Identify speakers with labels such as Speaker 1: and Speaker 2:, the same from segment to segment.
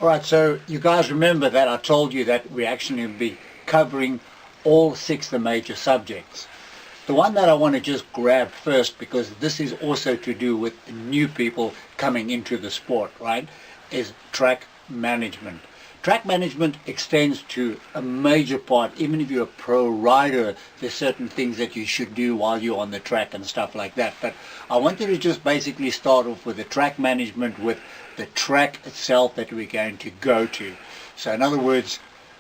Speaker 1: All right, so you guys remember that I told you that we actually will be covering all six of the major subjects. The one that I want to just grab first, because this is also to do with new people coming into the sport, right, is track management. Track management extends to a major part. Even if you're a pro rider, there's certain things that you should do while you're on the track and stuff like that. But I wanted to just basically start off with the track management with the track itself that we're going to go to. So in other words,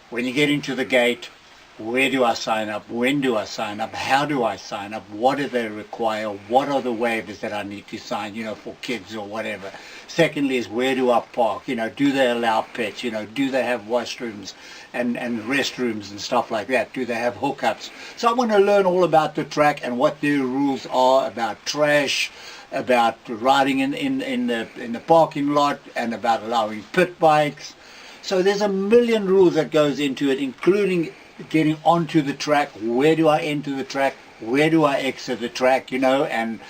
Speaker 1: when you get into the gate, where do I sign up? When do I sign up? How do I sign up? What do they require? What are the waivers that I need to sign, for kids or whatever? Secondly is, where do I park? Do they allow pets? Do they have washrooms and restrooms and stuff like that? Do they have hookups? So I want to learn all about the track and what their rules are about trash, about riding in the parking lot, and about allowing pit bikes. So there's a million rules that goes into it, including getting onto the track. Where do I enter the track? Where do I exit the track? And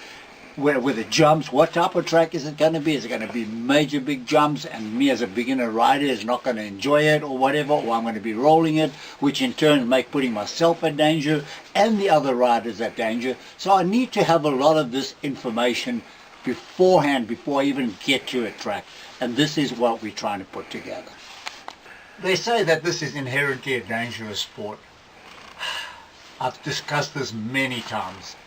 Speaker 1: where the jumps, what type of track is it going to be? Is it going to be major big jumps, and me as a beginner rider is not going to enjoy it or whatever, or I'm going to be rolling it, which in turn make putting myself at danger and the other riders at danger. So I need to have a lot of this information beforehand before I even get to a track, and this is what we're trying to put together. They say that this is inherently a dangerous sport. I've discussed this many times.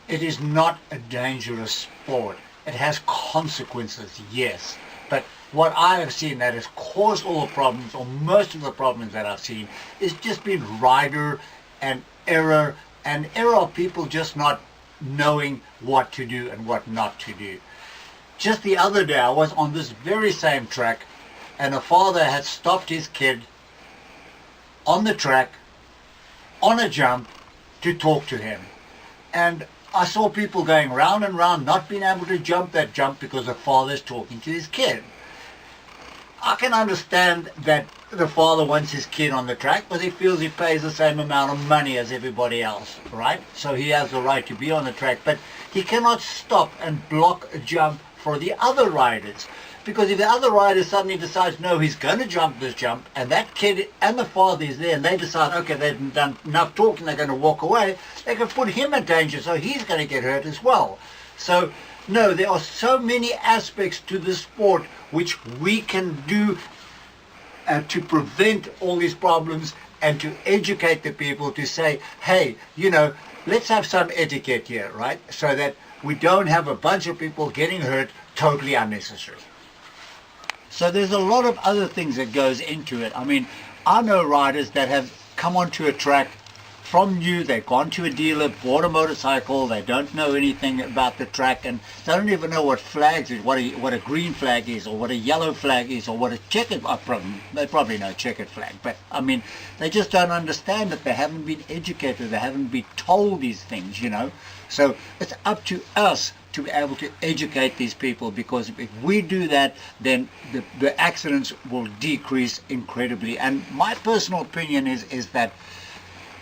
Speaker 1: It is not a dangerous sport. It has consequences, yes. But what I have seen that has caused all the problems, or most of the problems that I've seen, is just been rider and error of people just not knowing what to do and what not to do. Just the other day I was on this very same track, and a father had stopped his kid on the track, on a jump, to talk to him. And I saw people going round and round, not being able to jump that jump because the father's talking to his kid. I can understand that the father wants his kid on the track, but he feels he pays the same amount of money as everybody else, right? So he has the right to be on the track, but he cannot stop and block a jump for the other riders. Because if the other rider suddenly decides, no, he's going to jump this jump, and that kid and the father is there, and they decide, okay, they've done enough talking, they're going to walk away, they can put him in danger, so he's going to get hurt as well. So, no, there are so many aspects to the sport which we can do to prevent all these problems and to educate the people to say, hey, let's have some etiquette here, right? So that we don't have a bunch of people getting hurt totally unnecessary. So there's a lot of other things that goes into it. I mean, I know riders that have come onto a track from new, they've gone to a dealer, bought a motorcycle, they don't know anything about the track, and they don't even know what flags is, what a green flag is, or what a yellow flag is, or what a checkered, they probably know checkered flag, but I mean, they just don't understand it. They haven't been educated, they haven't been told these things, So it's up to us to be able to educate these people, because if we do that, then the accidents will decrease incredibly. And my personal opinion is that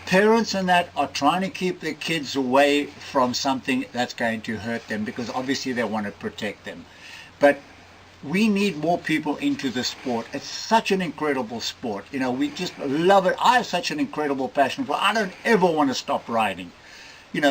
Speaker 1: parents and that are trying to keep their kids away from something that's going to hurt them, because obviously they want to protect them. But we need more people into the sport. It's such an incredible sport. We just love it. I have such an incredible passion for it. I don't ever want to stop riding.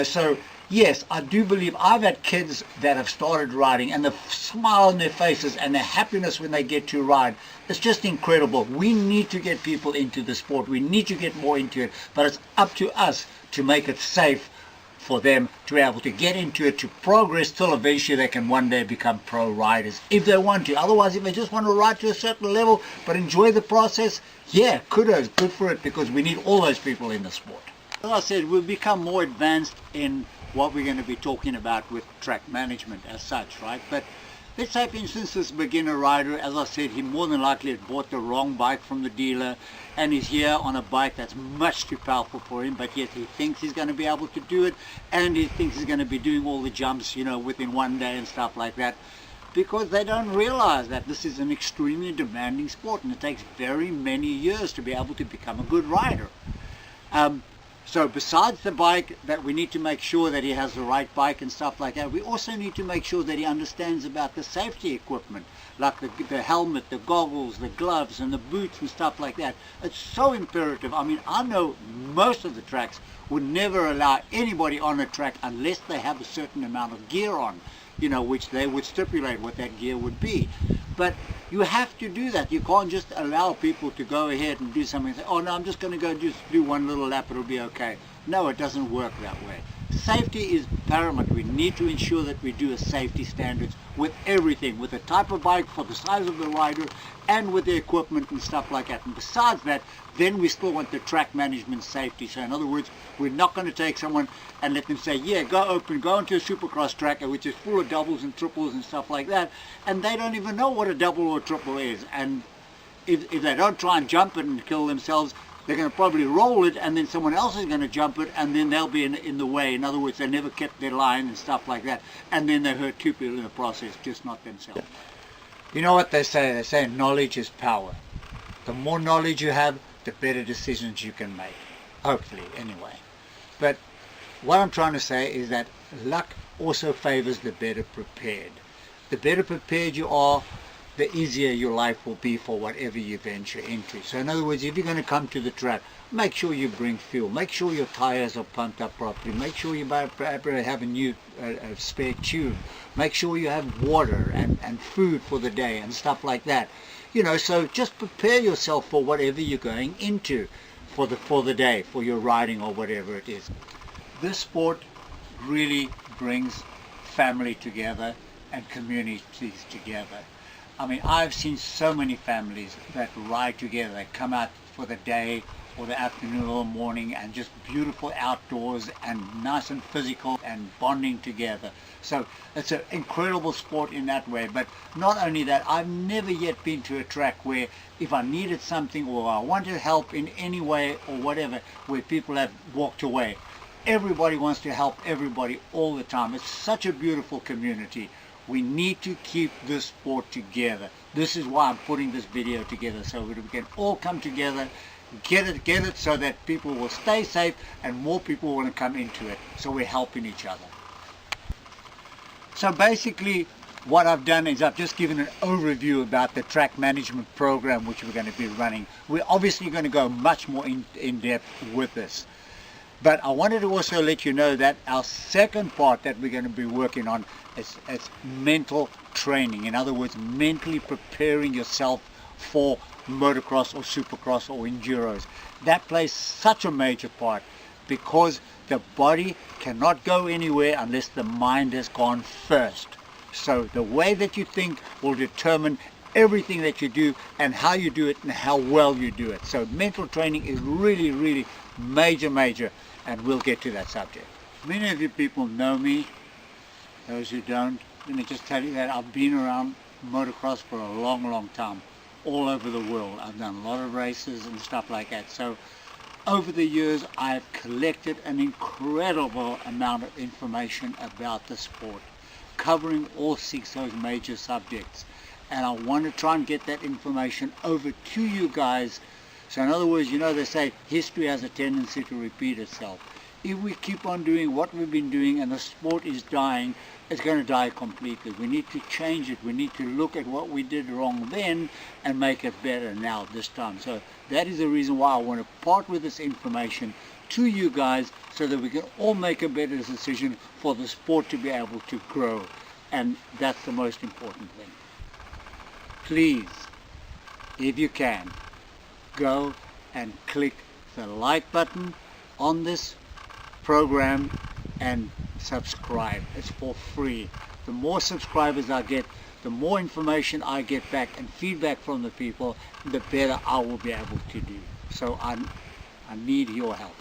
Speaker 1: So yes, I do believe I've had kids that have started riding, and the smile on their faces and the happiness when they get to ride, it's just incredible. We need to get people into the sport. We need to get more into it, but it's up to us to make it safe for them to be able to get into it, to progress till eventually they can one day become pro riders if they want to. Otherwise, if they just want to ride to a certain level but enjoy the process, yeah, kudos, good for it, because we need all those people in the sport. As I said, we've become more advanced in what we're going to be talking about with track management as such, right? But let's say, for instance, this beginner rider, as I said, he more than likely had bought the wrong bike from the dealer, and he's here on a bike that's much too powerful for him, but yet he thinks he's going to be able to do it, and he thinks he's going to be doing all the jumps, within one day and stuff like that, because they don't realize that this is an extremely demanding sport, and it takes very many years to be able to become a good rider. So besides the bike, that we need to make sure that he has the right bike and stuff like that, we also need to make sure that he understands about the safety equipment, like the helmet, the goggles, the gloves and the boots and stuff like that. It's so imperative. I mean, I know most of the tracks would never allow anybody on a track unless they have a certain amount of gear on, you know, which they would stipulate what that gear would be. But you have to do that. You can't just allow people to go ahead and do something and say, oh no, I'm just going to go just do one little lap, it'll be okay. No, it doesn't work that way. Safety is paramount. We need to ensure that we do a safety standards with everything, with the type of bike, for the size of the rider, and with the equipment and stuff like that. And besides that, then we still want the track management safety. So in other words, we're not going to take someone and let them say, yeah, go into a supercross track, which is full of doubles and triples and stuff like that, and they don't even know what a double or a triple is. And if they don't try and jump it and kill themselves, they're going to probably roll it, and then someone else is going to jump it, and then they'll be in the way. In other words, they never kept their line and stuff like that, and then they hurt two people in the process, just not themselves. You know what they say? They say knowledge is power. The more knowledge you have, the better decisions you can make. Hopefully, anyway. But what I'm trying to say is that luck also favors the better prepared. The better prepared you are, the easier your life will be for whatever you venture into. So in other words, if you're going to come to the track, make sure you bring fuel. Make sure your tires are pumped up properly. Make sure you have a new spare tube. Make sure you have water and food for the day and stuff like that. You know, so just prepare yourself for whatever you're going into for the day, for your riding or whatever it is. This sport really brings family together and communities together. I mean, I've seen so many families that ride together. They come out for the day or the afternoon or morning, and just beautiful outdoors and nice and physical and bonding together. So it's an incredible sport in that way. But not only that, I've never yet been to a track where if I needed something or I wanted help in any way or whatever, where people have walked away. Everybody wants to help everybody all the time. It's such a beautiful community. We need to keep this sport together. This is why I'm putting this video together, so we can all come together, get it so that people will stay safe and more people want to come into it. So we're helping each other. So basically what I've done is I've just given an overview about the track management program which we're going to be running. We're obviously going to go much more in depth with this. But I wanted to also let you know that our second part that we're going to be working on is mental training. In other words, mentally preparing yourself for motocross or supercross or enduros. That plays such a major part because the body cannot go anywhere unless the mind has gone first. So the way that you think will determine everything that you do and how you do it and how well you do it. So mental training is really, really major, and we'll get to that subject. Many of you people know me. Those who don't, let me just tell you that I've been around motocross for a long time, all over the world. I've done a lot of races and stuff like that. So over the years I've collected an incredible amount of information about the sport, covering all 6 of those major subjects. And I want to try and get that information over to you guys. So in other words, you know, they say history has a tendency to repeat itself. If we keep on doing what we've been doing and the sport is dying, it's going to die completely. We need to change it. We need to look at what we did wrong then and make it better now, this time. So that is the reason why I want to part with this information to you guys so that we can all make a better decision for the sport to be able to grow. And that's the most important thing. Please, if you can, go and click the like button on this program and subscribe. It's for free. The more subscribers I get, the more information I get back and feedback from the people, the better I will be able to do. So I need your help.